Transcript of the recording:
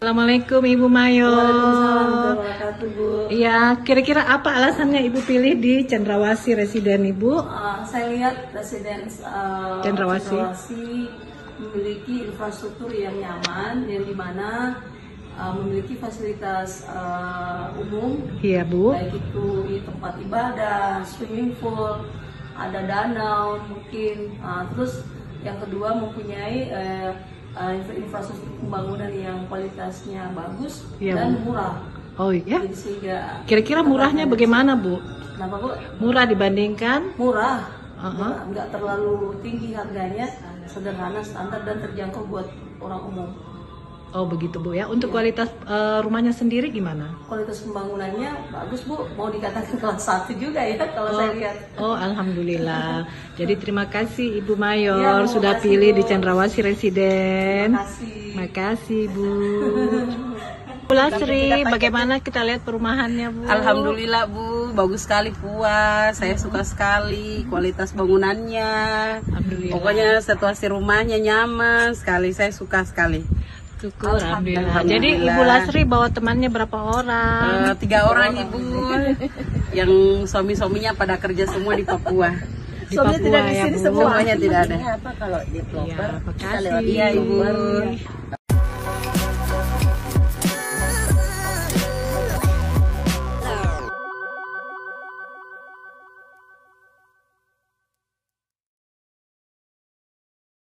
Assalamualaikum Ibu Mayo. Waalaikumsalam warahmatullahi wabarakatuh, Bu. Ya, kira-kira apa alasannya Ibu pilih di Cendrawasih Residen, Ibu? Saya lihat residen Cendrawasih memiliki infrastruktur yang nyaman, yang dimana memiliki fasilitas umum, Iya, Bu. baik itu di tempat ibadah, swimming pool, ada danau mungkin. Terus yang kedua mempunyai infrastruktur pembangunan yang kualitasnya bagus, Iya, dan Bu. murah. Oh iya. Jadi sehingga Kira-kira murahnya bagaimana, Bu? Kenapa, Bu? Murah dibandingkan? Murah, Uh-huh. nggak terlalu tinggi harganya, sederhana, standar, dan terjangkau buat orang umum. Oh begitu, Bu ya. Untuk kualitas rumahnya sendiri gimana? Kualitas pembangunannya bagus, Bu. Mau dikatakan kelas 1 juga ya kalau saya lihat. Oh, alhamdulillah. Jadi terima kasih Ibu Mayor Ya, Bu, sudah makasih, pilih Bu. di Cendrawasih Residen. Terima kasih. Makasih, Bu. Bu Lasri, bagaimana kita lihat perumahannya, Bu? Alhamdulillah, Bu, bagus sekali, puas. Saya suka sekali kualitas bangunannya. Alhamdulillah. Pokoknya situasi rumahnya nyaman sekali. Saya suka sekali. Syukur, alhamdulillah. Alhamdulillah. Jadi Ibu Lasri bawa temannya berapa orang? 3 orang, Ibu. Yang suami-suaminya pada kerja semua di Papua. Di Papua ya, Bu. Semuanya tidak ada. Apa kalau di Ya, Vlogger? makasih. Iya, Ibu.